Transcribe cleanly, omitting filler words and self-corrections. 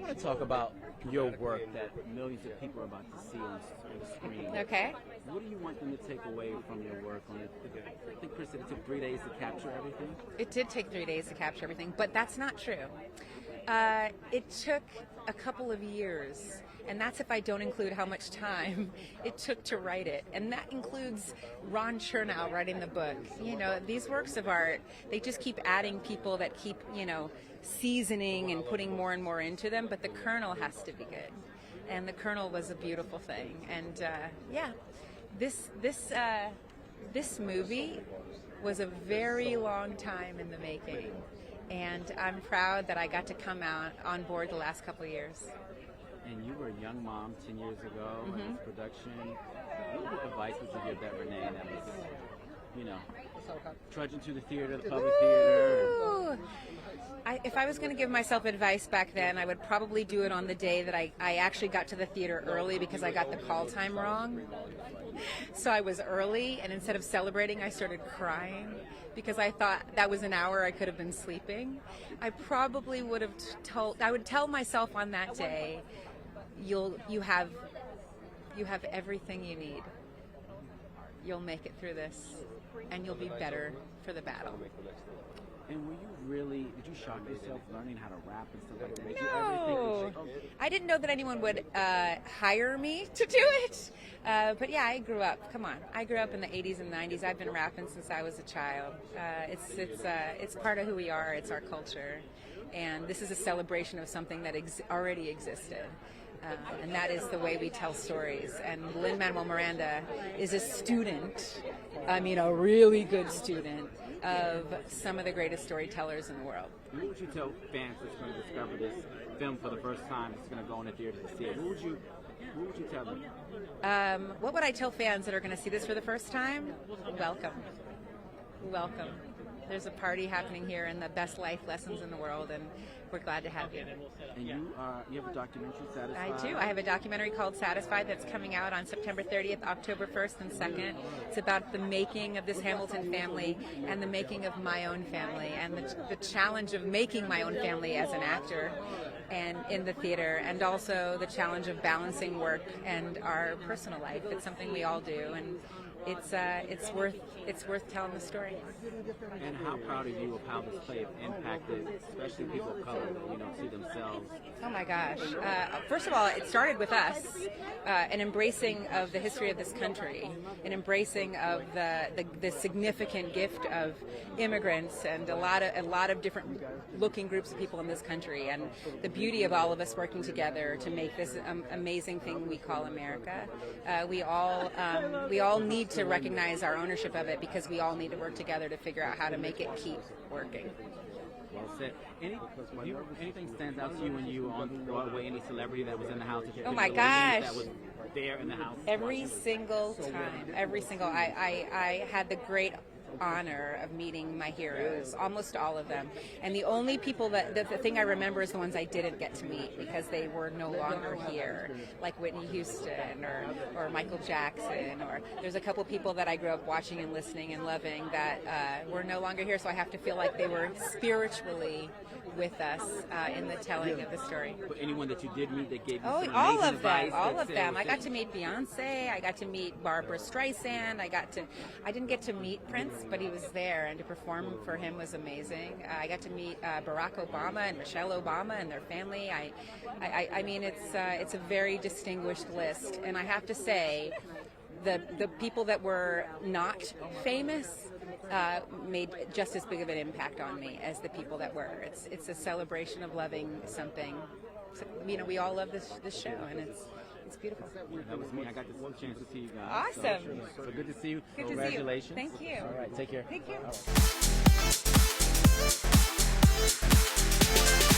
want to talk about your work that millions of people are about to see on the screen. Okay. What do you want them to take away from your work on it? I think Chris said it took 3 days to capture everything. It did take 3 days to capture everything, but that's not true. It took a couple of years, and that's if I don't include how much time it took to write it. And that includes Ron Chernow writing the book. You know, these works of art, they just keep adding people that keep, seasoning and putting more and more into them, but the kernel has to be good. And the kernel was a beautiful thing. And this movie was a very long time in the making. And I'm proud that I got to come out on board the last couple of years. And you were a young mom 10 years ago in this production. What advice would you give that Renee that was, trudging to the theater, the public theater? If I was going to give myself advice back then, I would probably do it on the day that I actually got to the theater early because I got the call time wrong. So I was early, and instead of celebrating, I started crying because I thought that was an hour I could have been sleeping. I probably would have I would tell myself on that day, you have everything you need. You'll make it through this, and you'll be better for the battle. And did you shock yourself learning how to rap and stuff like that? Did No, I didn't know that anyone would hire me to do it. But yeah, I grew up. Come on, I grew up in the 80s and 90s. I've been rapping since I was a child. It's part of who we are. It's our culture, and this is a celebration of something that already existed. And that is the way we tell stories. And Lin-Manuel Miranda is a student, a really good student, of some of the greatest storytellers in the world. What would you tell fans that's going to discover this film for the first time, that's going to go in the theater to see it? What would you tell them? What would I tell fans that are going to see this for the first time? Welcome. Welcome. There's a party happening here and the best life lessons in the world, and we're glad to have you. And you have a documentary, Satisfied? I do. I have a documentary called Satisfied that's coming out on September 30th, October 1st and 2nd. It's about the making of this Hamilton family and the making of my own family and the challenge of making my own family as an actor and in the theater, and also the challenge of balancing work and our personal life. It's something we all do, and it's worth telling the story. And how proud are you of how this play has impacted, especially people of color, see themselves? Oh my gosh! First of all, it started with us, an embracing of the history of this country, an embracing of the significant gift of immigrants and a lot of different looking groups of people in this country, and the beauty of all of us working together to make this amazing thing we call America. We all need to recognize our ownership of it because we all need to work together to figure out how to make it keep working. Well said. Anything stands out to you when you were on Broadway? Any celebrity that was in the house? Oh my gosh! That was there in the house. Every single time. I had the great honor of meeting my heroes, almost all of them. And the only people the thing I remember is the ones I didn't get to meet because they were no longer here, like Whitney Houston or Michael Jackson, or there's a couple people that I grew up watching and listening and loving that were no longer here, so I have to feel like they were spiritually with us in the telling of the story. But anyone that you did meet that gave you some all amazing of them, advice all of them. I got to meet Beyoncé. I got to meet Barbra Streisand. I didn't get to meet Prince, but he was there, and to perform for him was amazing. I got to meet Barack Obama and Michelle Obama and their family. I mean, it's a very distinguished list, and I have to say, the people that were not famous made just as big of an impact on me as the people that were. It's a celebration of loving something. So, we all love this show, and it's beautiful. That was me. I got this chance to see you guys. Awesome. So good to see you. Good Congratulations. To see you. Thank you. All right. Take care. Thank you.